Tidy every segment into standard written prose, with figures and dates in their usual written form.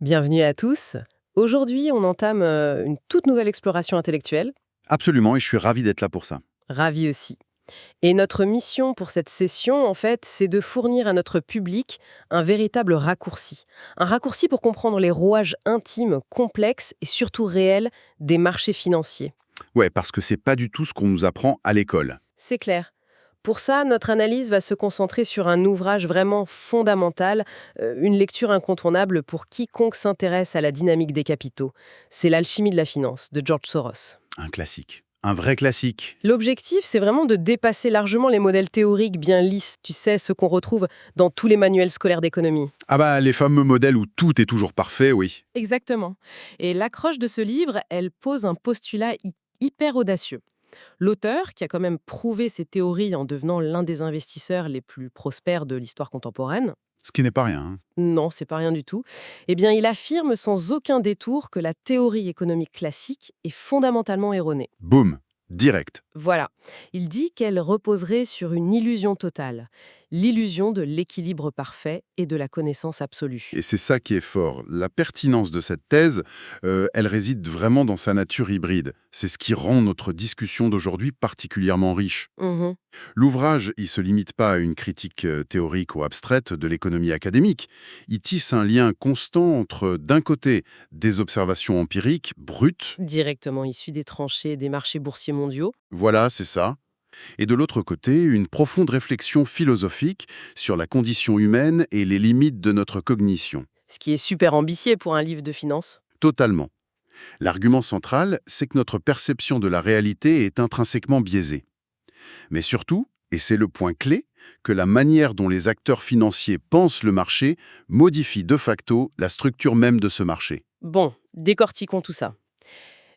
Bienvenue à tous. Aujourd'hui, on entame une toute nouvelle exploration intellectuelle. Absolument, et je suis ravi d'être là pour ça. Ravi aussi. Et notre mission pour cette session, en fait, c'est de fournir à notre public un véritable raccourci. Un raccourci pour comprendre les rouages intimes, complexes et surtout réels des marchés financiers. Ouais, parce que c'est pas du tout ce qu'on nous apprend à l'école. C'est clair. Pour ça, notre analyse va se concentrer sur un ouvrage vraiment fondamental, une lecture incontournable pour quiconque s'intéresse à la dynamique des capitaux. C'est L'alchimie de la finance de George Soros. Un classique. Un vrai classique. L'objectif, c'est vraiment de dépasser largement les modèles théoriques bien lisses, tu sais, ceux qu'on retrouve dans tous les manuels scolaires d'économie. Ah bah, les fameux modèles où tout est toujours parfait, oui. Exactement. Et l'accroche de ce livre, elle pose un postulat hyper audacieux. L'auteur, qui a quand même prouvé ses théories en devenant l'un des investisseurs les plus prospères de l'histoire contemporaine, Ce qui n'est pas rien, hein. non, c'est pas rien du tout, eh bien, il affirme sans aucun détour que la théorie économique classique est fondamentalement erronée. Boum. Direct. Voilà. Il dit qu'elle reposerait sur une illusion totale, l'illusion de l'équilibre parfait et de la connaissance absolue. Et c'est ça qui est fort. La pertinence de cette thèse, elle réside vraiment dans sa nature hybride. C'est ce qui rend notre discussion d'aujourd'hui particulièrement riche. Mhm. L'ouvrage, il se limite pas à une critique théorique ou abstraite de l'économie académique. Il tisse un lien constant entre, d'un côté, des observations empiriques, brutes, Directement issu des tranchées des marchés boursiers mondiaux. voilà, c'est ça, et de l'autre côté, une profonde réflexion philosophique sur la condition humaine et les limites de notre cognition. Ce qui est super ambitieux pour un livre de finance. Totalement. L'argument central, c'est que notre perception de la réalité est intrinsèquement biaisée. Mais surtout, et c'est le point clé, que la manière dont les acteurs financiers pensent le marché modifie de facto la structure même de ce marché. Bon, décortiquons tout ça.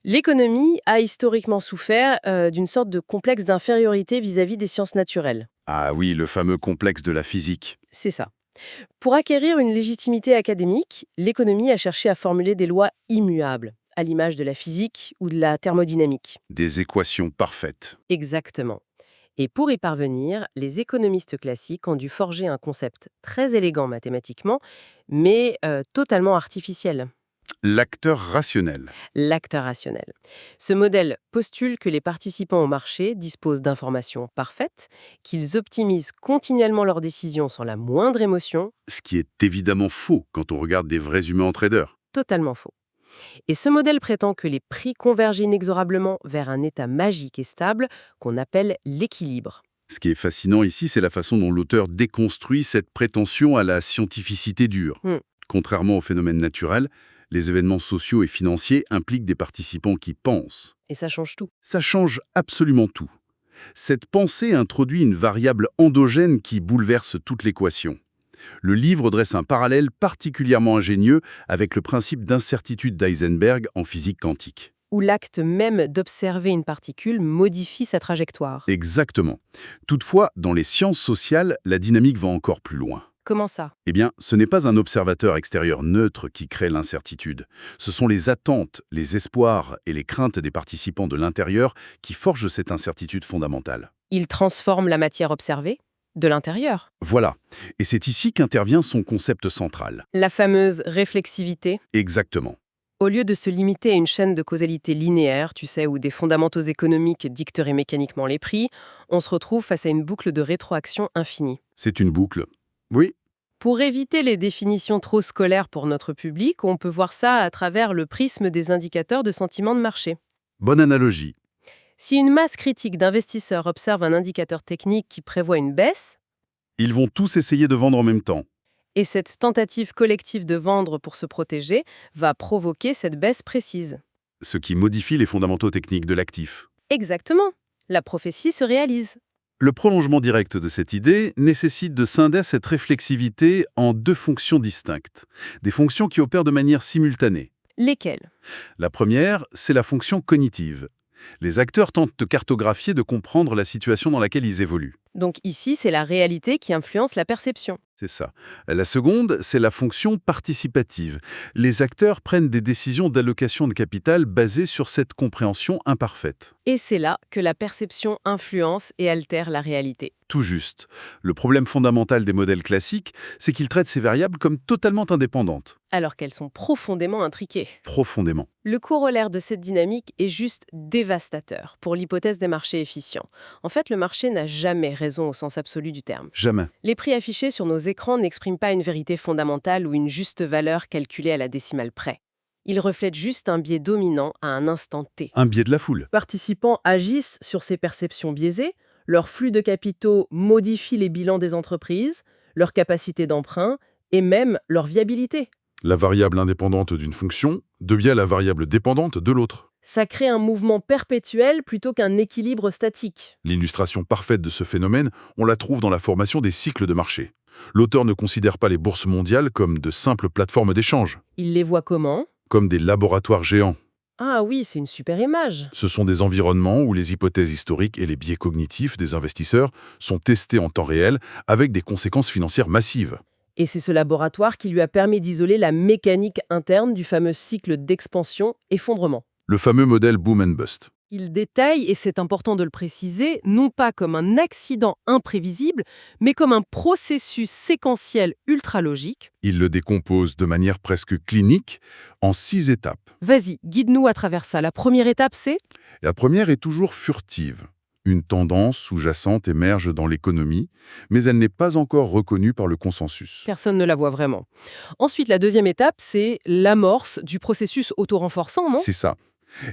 L'économie a historiquement souffert d'une sorte de complexe d'infériorité vis-à-vis des sciences naturelles. Ah oui, le fameux complexe de la physique. C'est ça. Pour acquérir une légitimité académique, l'économie a cherché à formuler des lois immuables, à l'image de la physique ou de la thermodynamique. Des équations parfaites. Exactement. Et pour y parvenir, les économistes classiques ont dû forger un concept très élégant mathématiquement, mais totalement artificiel, L'acteur rationnel. l'acteur rationnel. Ce modèle postule que les participants au marché disposent d'informations parfaites, qu'ils optimisent continuellement leurs décisions sans la moindre émotion, Ce qui est évidemment faux quand on regarde des vrais humains en trader. totalement faux. Et ce modèle prétend que les prix convergent inexorablement vers un état magique et stable qu'on appelle l'équilibre. Ce qui est fascinant ici, c'est la façon dont l'auteur déconstruit cette prétention à la scientificité dure. Hmm. Contrairement aux phénomènes naturels, les événements sociaux et financiers impliquent des participants qui pensent. Et ça change tout. Ça change absolument tout. Cette pensée introduit une variable endogène qui bouleverse toute l'équation. Le livre dresse un parallèle particulièrement ingénieux avec le principe d'incertitude d'Heisenberg en physique quantique. Où l'acte même d'observer une particule modifie sa trajectoire. Exactement. Toutefois, dans les sciences sociales, la dynamique va encore plus loin. Comment ça? Eh bien, ce n'est pas un observateur extérieur neutre qui crée l'incertitude. Ce sont les attentes, les espoirs et les craintes des participants de l'intérieur qui forgent cette incertitude fondamentale. Il transforme la matière observée de l'intérieur. Voilà. Et c'est ici qu'intervient son concept central. La fameuse réflexivité. Exactement. Au lieu de se limiter à une chaîne de causalité linéaire, tu sais, où des fondamentaux économiques dicteraient mécaniquement les prix, on se retrouve face à une boucle de rétroaction infinie. C'est une boucle. Oui, Pour éviter les définitions trop scolaires pour notre public, on peut voir ça à travers le prisme des indicateurs de sentiment de marché. bonne analogie. Si une masse critique d'investisseurs observe un indicateur technique qui prévoit une baisse, Ils vont tous essayer de vendre en même temps. et cette tentative collective de vendre pour se protéger va provoquer cette baisse précise. Ce qui modifie les fondamentaux techniques de l'actif. Exactement. La prophétie se réalise. Le prolongement direct de cette idée nécessite de scinder cette réflexivité en deux fonctions distinctes. Des fonctions qui opèrent de manière simultanée. Lesquels? La première, c'est la fonction cognitive. Les acteurs tentent de cartographier, de comprendre la situation dans laquelle ils évoluent. Donc ici, c'est la réalité qui influence la perception. C'est ça. La seconde, c'est la fonction participative. Les acteurs prennent des décisions d'allocation de capital basées sur cette compréhension imparfaite. Et c'est là que la perception influence et altère la réalité. Tout juste. Le problème fondamental des modèles classiques, c'est qu'ils traitent ces variables comme totalement indépendantes. Alors qu'elles sont profondément intriquées. Profondément. Le corollaire de cette dynamique est juste dévastateur pour l'hypothèse des marchés efficients. En fait, le marché n'a jamais raison au sens absolu du terme. Jamais. Les prix affichés sur nos écrans n'expriment pas une vérité fondamentale ou une juste valeur calculée à la décimale près. Ils reflètent juste un biais dominant à un instant T. Un biais de la foule. Participants agissent sur ces perceptions biaisées, leur flux de capitaux modifie les bilans des entreprises, leur capacité d'emprunt et même leur viabilité. La variable indépendante d'une fonction devient la variable dépendante de l'autre. Ça crée un mouvement perpétuel plutôt qu'un équilibre statique. L'illustration parfaite de ce phénomène, on la trouve dans la formation des cycles de marché. L'auteur ne considère pas les bourses mondiales comme de simples plateformes d'échange, Il les voit comment? comme des laboratoires géants. Ah oui, c'est une super image. Ce sont des environnements où les hypothèses historiques et les biais cognitifs des investisseurs sont testés en temps réel avec des conséquences financières massives. Et c'est ce laboratoire qui lui a permis d'isoler la mécanique interne du fameux cycle d'expansion-effondrement. Le fameux modèle boom and bust. Il détaille, et c'est important de le préciser, non pas comme un accident imprévisible, mais comme un processus séquentiel ultra-logique. Il le décompose de manière presque clinique en 6 étapes. Vas-y, guide-nous à travers ça. La première étape, c'est La première est toujours furtive. Une tendance sous-jacente émerge dans l'économie, mais elle n'est pas encore reconnue par le consensus. personne ne la voit vraiment. Ensuite, la deuxième étape, c'est l'amorce du processus auto-renforçant, non? C'est ça.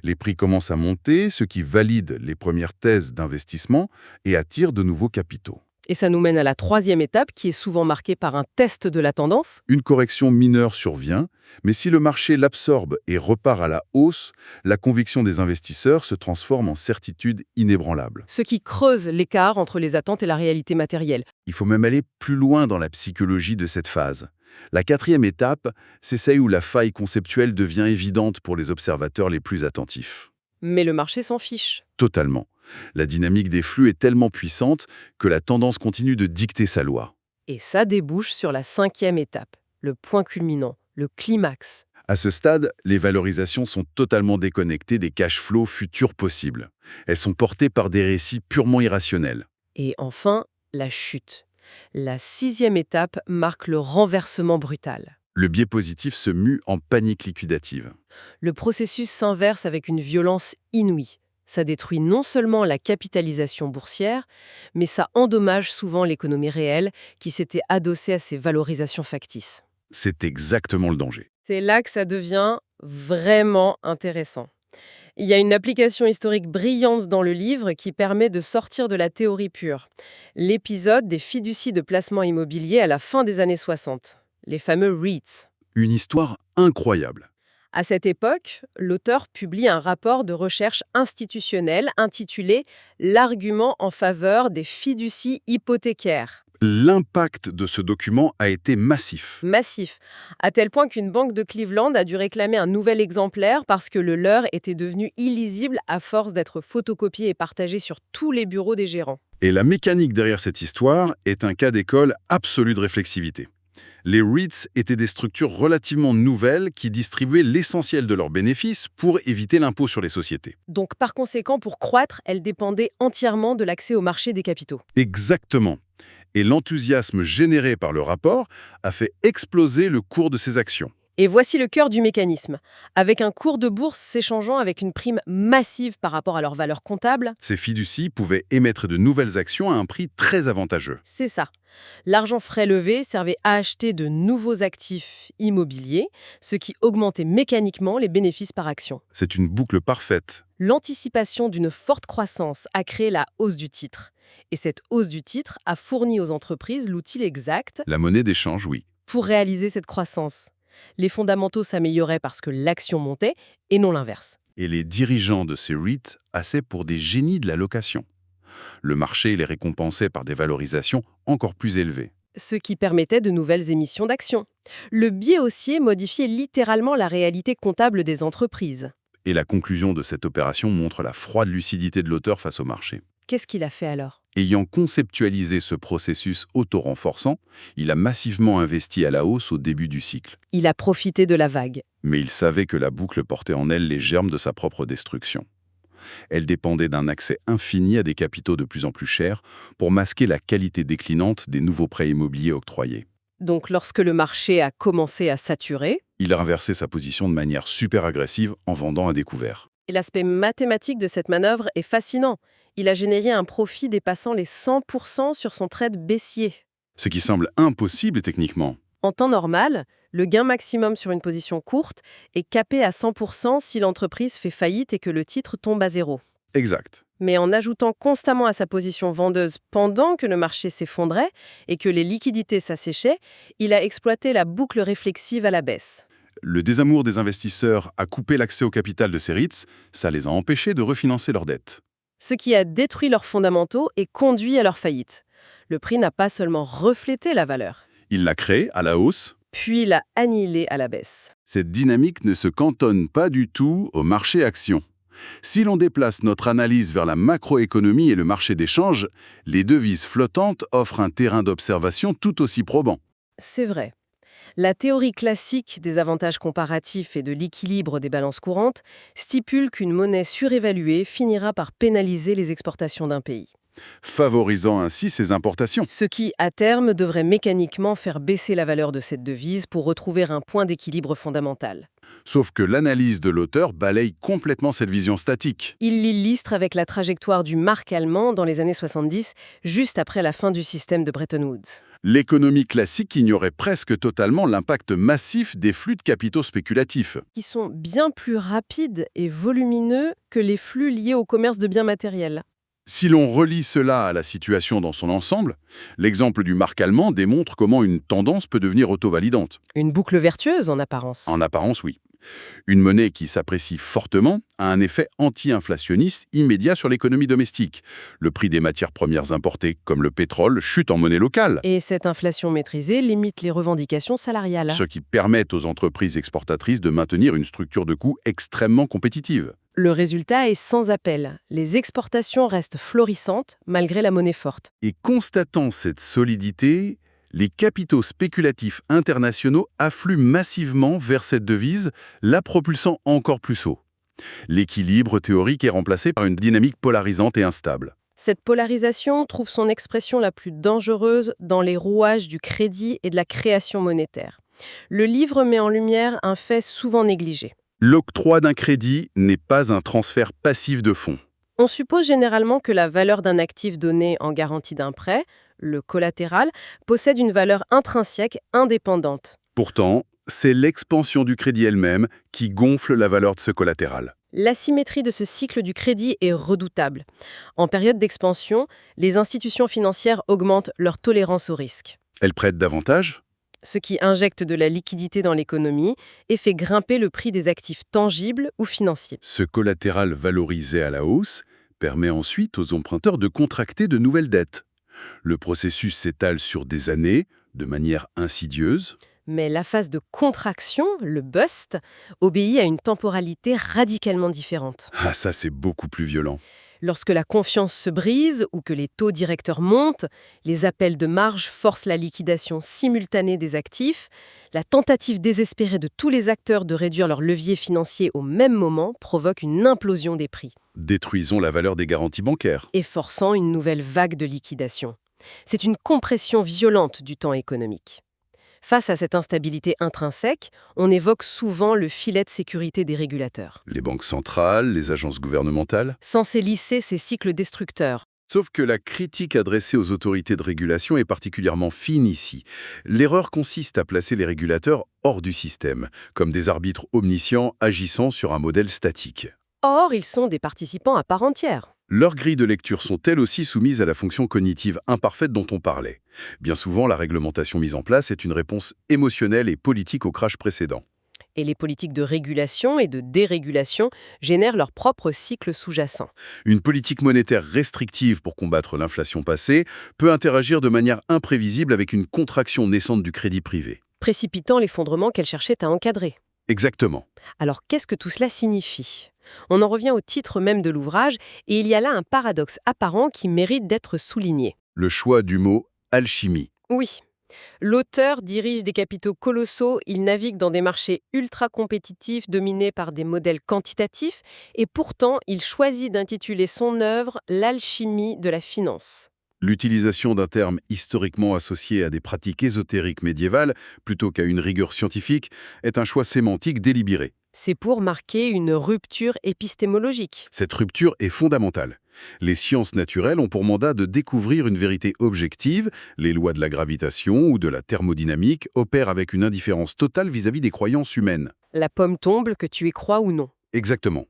Les prix commencent à monter, ce qui valide les premières thèses d'investissement et attire de nouveaux capitaux. Et ça nous mène à la troisième étape, qui est souvent marquée par un test de la tendance. Une correction mineure survient, mais si le marché l'absorbe et repart à la hausse, la conviction des investisseurs se transforme en certitude inébranlable. Ce qui creuse l'écart entre les attentes et la réalité matérielle. Il faut même aller plus loin dans la psychologie de cette phase. La quatrième étape, c'est celle où la faille conceptuelle devient évidente pour les observateurs les plus attentifs. Mais le marché s'en fiche. Totalement. La dynamique des flux est tellement puissante que la tendance continue de dicter sa loi. Et ça débouche sur la cinquième étape, le point culminant, le climax. À ce stade, les valorisations sont totalement déconnectées des cash flows futurs possibles. Elles sont portées par des récits purement irrationnels. Et enfin, la chute. La sixième étape marque le renversement brutal. Le biais positif se mue en panique liquidative. Le processus s'inverse avec une violence inouïe. Ça détruit non seulement la capitalisation boursière, mais ça endommage souvent l'économie réelle qui s'était adossée à ces valorisations factices. C'est exactement le danger. C'est là que ça devient vraiment intéressant. Il y a une application historique brillante dans le livre qui permet de sortir de la théorie pure. L'épisode des fiducies de placement immobilier à la fin des années 60, les fameux REITs. Une histoire incroyable. À cette époque, l'auteur publie un rapport de recherche institutionnelle intitulé « L'argument en faveur des fiducies hypothécaires ». L'impact de ce document a été massif. Massif, à tel point qu'une banque de Cleveland a dû réclamer un nouvel exemplaire parce que le leur était devenu illisible à force d'être photocopié et partagé sur tous les bureaux des gérants. Et la mécanique derrière cette histoire est un cas d'école absolu de réflexivité. Les REITs étaient des structures relativement nouvelles qui distribuaient l'essentiel de leurs bénéfices pour éviter l'impôt sur les sociétés. Donc par conséquent, pour croître, elles dépendaient entièrement de l'accès au marché des capitaux. Exactement. Et l'enthousiasme généré par le rapport a fait exploser le cours de ces actions. Et voici le cœur du mécanisme. Avec un cours de bourse s'échangeant avec une prime massive par rapport à leur valeur comptable, Ces fiducies pouvaient émettre de nouvelles actions à un prix très avantageux. c'est ça. L'argent frais levé servait à acheter de nouveaux actifs immobiliers, ce qui augmentait mécaniquement les bénéfices par action. C'est une boucle parfaite. L'anticipation d'une forte croissance a créé la hausse du titre. Et cette hausse du titre a fourni aux entreprises l'outil exact La monnaie d'échange, oui. pour réaliser cette croissance. Les fondamentaux s'amélioraient parce que l'action montait et non l'inverse. Et les dirigeants de ces REIT passaient pour des génies de la location. Le marché les récompensait par des valorisations encore plus élevées. Ce qui permettait de nouvelles émissions d'actions. Le biais haussier modifiait littéralement la réalité comptable des entreprises. Et la conclusion de cette opération montre la froide lucidité de l'auteur face au marché. Qu'est-ce qu'il a fait alors? Ayant conceptualisé ce processus auto-renforçant, il a massivement investi à la hausse au début du cycle. Il a profité de la vague. Mais il savait que la boucle portait en elle les germes de sa propre destruction. Elle dépendait d'un accès infini à des capitaux de plus en plus chers pour masquer la qualité déclinante des nouveaux prêts immobiliers octroyés. Donc lorsque le marché a commencé à saturer, Il a inversé sa position de manière super agressive en vendant à découvert. et l'aspect mathématique de cette manœuvre est fascinant. Il a généré un profit dépassant les 100% sur son trade baissier. Ce qui semble impossible techniquement. En temps normal, le gain maximum sur une position courte est capé à 100% si l'entreprise fait faillite et que le titre tombe à zéro. Exact. Mais en ajoutant constamment à sa position vendeuse pendant que le marché s'effondrait et que les liquidités s'asséchaient, il a exploité la boucle réflexive à la baisse. Le désamour des investisseurs a coupé l'accès au capital de ces REITs, ça les a empêchés de refinancer leurs dettes. Ce qui a détruit leurs fondamentaux et conduit à leur faillite. Le prix n'a pas seulement reflété la valeur, Il l'a créé à la hausse. puis l'a annihilé à la baisse. Cette dynamique ne se cantonne pas du tout au marché actions. Si l'on déplace notre analyse vers la macroéconomie et le marché des changes, les devises flottantes offrent un terrain d'observation tout aussi probant. C'est vrai. La théorie classique des avantages comparatifs et de l'équilibre des balances courantes stipule qu'une monnaie surévaluée finira par pénaliser les exportations d'un pays. Favorisant ainsi ses importations. Ce qui, à terme, devrait mécaniquement faire baisser la valeur de cette devise pour retrouver un point d'équilibre fondamental. Sauf que l'analyse de l'auteur balaye complètement cette vision statique. Il l'illustre avec la trajectoire du mark allemand dans les années 70, juste après la fin du système de Bretton Woods. L'économie classique ignorait presque totalement l'impact massif des flux de capitaux spéculatifs. Qui sont bien plus rapides et volumineux que les flux liés au commerce de biens matériels. Si l'on relie cela à la situation dans son ensemble, l'exemple du mark allemand démontre comment une tendance peut devenir auto-validante. Une boucle vertueuse en apparence. En apparence, oui. Une monnaie qui s'apprécie fortement a un effet anti-inflationniste immédiat sur l'économie domestique. Le prix des matières premières importées, comme le pétrole, chute en monnaie locale, Et cette inflation maîtrisée limite les revendications salariales. ce qui permet aux entreprises exportatrices de maintenir une structure de coûts extrêmement compétitive. Le résultat est sans appel. Les exportations restent florissantes malgré la monnaie forte. Et constatant cette solidité, les capitaux spéculatifs internationaux affluent massivement vers cette devise, la propulsant encore plus haut. L'équilibre théorique est remplacé par une dynamique polarisante et instable. Cette polarisation trouve son expression la plus dangereuse dans les rouages du crédit et de la création monétaire. Le livre met en lumière un fait souvent négligé. L'octroi d'un crédit n'est pas un transfert passif de fonds. On suppose généralement que la valeur d'un actif donné en garantie d'un prêt, le collatéral, possède une valeur intrinsèque indépendante. Pourtant, c'est l'expansion du crédit elle-même qui gonfle la valeur de ce collatéral. L'asymétrie de ce cycle du crédit est redoutable. En période d'expansion, les institutions financières augmentent leur tolérance au risque, Elle prête davantage, ce qui injecte de la liquidité dans l'économie et fait grimper le prix des actifs tangibles ou financiers. ce collatéral valorisé à la hausse permet ensuite aux emprunteurs de contracter de nouvelles dettes. Le processus s'étale sur des années, de manière insidieuse. Mais la phase de contraction, le bust, obéit à une temporalité radicalement différente. Ah, ça c'est beaucoup plus violent. Lorsque la confiance se brise ou que les taux directeurs montent, les appels de marge forcent la liquidation simultanée des actifs, la tentative désespérée de tous les acteurs de réduire leur levier financier au même moment provoque une implosion des prix, Détruisons la valeur des garanties bancaires. et forçant une nouvelle vague de liquidation. C'est une compression violente du temps économique. Face à cette instabilité intrinsèque, on évoque souvent le filet de sécurité des régulateurs, Les banques centrales, les agences gouvernementales. censé lisser ces cycles destructeurs. Sauf que la critique adressée aux autorités de régulation est particulièrement fine ici. L'erreur consiste à placer les régulateurs hors du système, comme des arbitres omniscients agissant sur un modèle statique. Or, ils sont des participants à part entière. Leurs grilles de lecture sont elles aussi soumises à la fonction cognitive imparfaite dont on parlait. Bien souvent, la réglementation mise en place est une réponse émotionnelle et politique au crash précédent. Et les politiques de régulation et de dérégulation génèrent leur propre cycle sous-jacent. Une politique monétaire restrictive pour combattre l'inflation passée peut interagir de manière imprévisible avec une contraction naissante du crédit privé. Précipitant l'effondrement qu'elles cherchaient à encadrer. Exactement. Alors qu'est-ce que tout cela signifie? On en revient au titre même de l'ouvrage, et il y a là un paradoxe apparent qui mérite d'être souligné. Le choix du mot alchimie. Oui, l'auteur dirige des capitaux colossaux, il navigue dans des marchés ultra compétitifs dominés par des modèles quantitatifs, et pourtant il choisit d'intituler son œuvre L'alchimie de la finance. L'utilisation d'un terme historiquement associé à des pratiques ésotériques médiévales plutôt qu'à une rigueur scientifique est un choix sémantique délibéré. C'est pour marquer une rupture épistémologique. Cette rupture est fondamentale. Les sciences naturelles ont pour mandat de découvrir une vérité objective, les lois de la gravitation ou de la thermodynamique opèrent avec une indifférence totale vis-à-vis des croyances humaines. La pomme tombe, que tu y crois ou non. Exactement.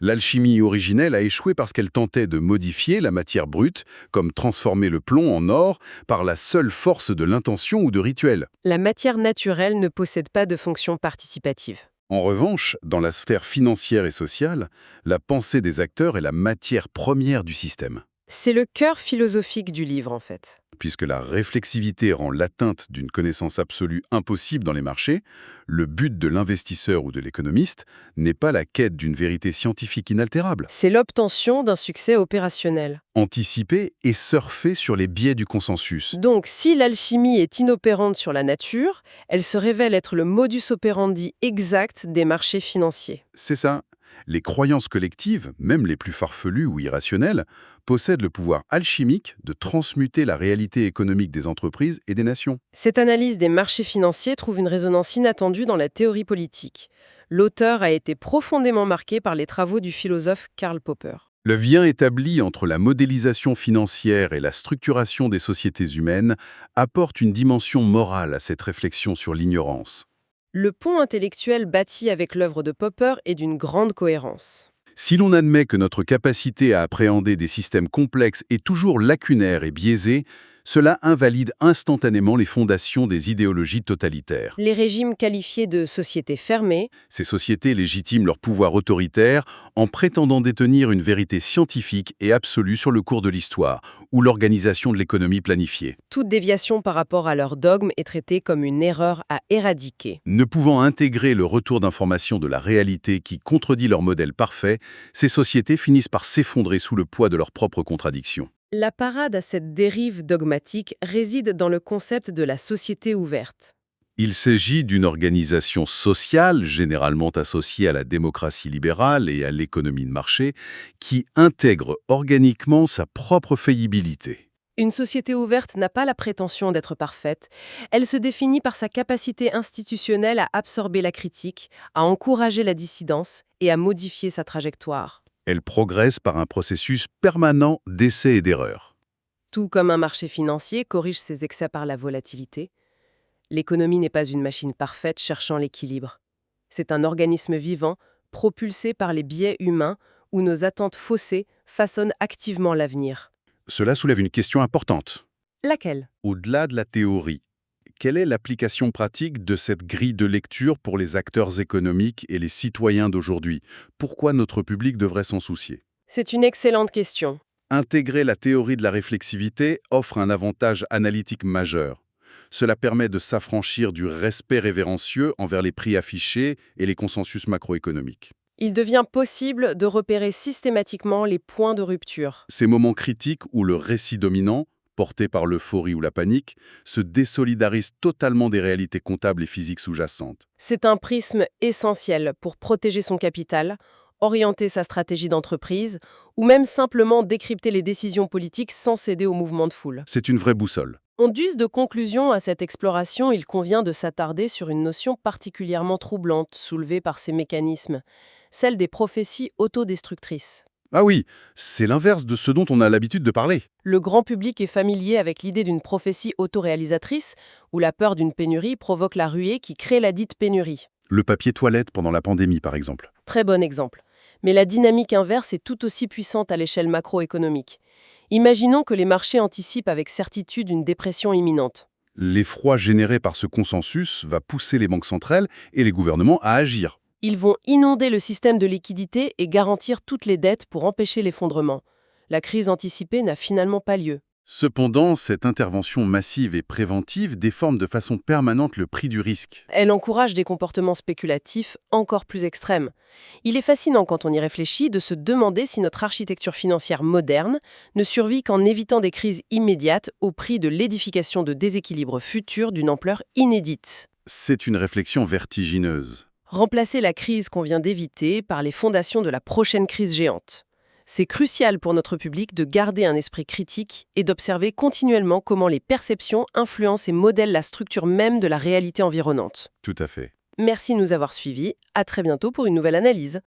L'alchimie originelle a échoué parce qu'elle tentait de modifier la matière brute, comme transformer le plomb en or, par la seule force de l'intention ou de rituel. La matière naturelle ne possède pas de fonction participative. En revanche, dans la sphère financière et sociale, la pensée des acteurs est la matière première du système. C'est le cœur philosophique du livre, en fait. Puisque la réflexivité rend l'atteinte d'une connaissance absolue impossible dans les marchés, le but de l'investisseur ou de l'économiste n'est pas la quête d'une vérité scientifique inaltérable. C'est l'obtention d'un succès opérationnel. Anticiper et surfer sur les biais du consensus. Donc, si l'alchimie est inopérante sur la nature, elle se révèle être le modus operandi exact des marchés financiers. C'est ça. Les croyances collectives, même les plus farfelues ou irrationnelles, possèdent le pouvoir alchimique de transmuter la réalité économique des entreprises et des nations. Cette analyse des marchés financiers trouve une résonance inattendue dans la théorie politique. L'auteur a été profondément marqué par les travaux du philosophe Karl Popper. Le lien établi entre la modélisation financière et la structuration des sociétés humaines apporte une dimension morale à cette réflexion sur l'ignorance. Le pont intellectuel bâti avec l'œuvre de Popper est d'une grande cohérence. Si l'on admet que notre capacité à appréhender des systèmes complexes est toujours lacunaire et biaisée, cela invalide instantanément les fondations des idéologies totalitaires. Les régimes qualifiés de sociétés fermées, Ces sociétés légitiment leur pouvoir autoritaire en prétendant détenir une vérité scientifique et absolue sur le cours de l'histoire ou l'organisation de l'économie planifiée. toute déviation par rapport à leur dogme est traitée comme une erreur à éradiquer. Ne pouvant intégrer le retour d'information de la réalité qui contredit leur modèle parfait, ces sociétés finissent par s'effondrer sous le poids de leurs propres contradictions. La parade à cette dérive dogmatique réside dans le concept de la société ouverte. Il s'agit d'une organisation sociale, généralement associée à la démocratie libérale et à l'économie de marché, qui intègre organiquement sa propre faillibilité. Une société ouverte n'a pas la prétention d'être parfaite. Elle se définit par sa capacité institutionnelle à absorber la critique, à encourager la dissidence et à modifier sa trajectoire. Elle progresse par un processus permanent d'essais et d'erreurs. Tout comme un marché financier corrige ses excès par la volatilité, l'économie n'est pas une machine parfaite cherchant l'équilibre. C'est un organisme vivant, propulsé par les biais humains, où nos attentes faussées façonnent activement l'avenir. Cela soulève une question importante. Laquelle? Au-delà de la théorie, quelle est l'application pratique de cette grille de lecture pour les acteurs économiques et les citoyens d'aujourd'hui? Pourquoi notre public devrait s'en soucier? C'est une excellente question. Intégrer la théorie de la réflexivité offre un avantage analytique majeur. Cela permet de s'affranchir du respect révérencieux envers les prix affichés et les consensus macroéconomiques. Il devient possible de repérer systématiquement les points de rupture. Ces moments critiques où le récit dominant, porté par l'euphorie ou la panique, se désolidarise totalement des réalités comptables et physiques sous-jacentes. C'est un prisme essentiel pour protéger son capital, orienter sa stratégie d'entreprise ou même simplement décrypter les décisions politiques sans céder au mouvement de foule. C'est une vraie boussole. En guise de conclusion à cette exploration, il convient de s'attarder sur une notion particulièrement troublante soulevée par ces mécanismes, celle des prophéties autodestructrices. Ah oui, c'est l'inverse de ce dont on a l'habitude de parler. Le grand public est familier avec l'idée d'une prophétie autoréalisatrice, où la peur d'une pénurie provoque la ruée qui crée la dite pénurie. Le papier toilette pendant la pandémie, par exemple. Très bon exemple. Mais la dynamique inverse est tout aussi puissante à l'échelle macroéconomique. Imaginons que les marchés anticipent avec certitude une dépression imminente. L'effroi généré par ce consensus va pousser les banques centrales et les gouvernements à agir. Ils vont inonder le système de liquidité et garantir toutes les dettes pour empêcher l'effondrement. La crise anticipée n'a finalement pas lieu. Cependant, cette intervention massive et préventive déforme de façon permanente le prix du risque. Elle encourage des comportements spéculatifs encore plus extrêmes. Il est fascinant quand on y réfléchit de se demander si notre architecture financière moderne ne survit qu'en évitant des crises immédiates au prix de l'édification de déséquilibres futurs d'une ampleur inédite. C'est une réflexion vertigineuse. Remplacer la crise qu'on vient d'éviter par les fondations de la prochaine crise géante. C'est crucial pour notre public de garder un esprit critique et d'observer continuellement comment les perceptions influencent et modèlent la structure même de la réalité environnante. Tout à fait. Merci de nous avoir suivis. À très bientôt pour une nouvelle analyse.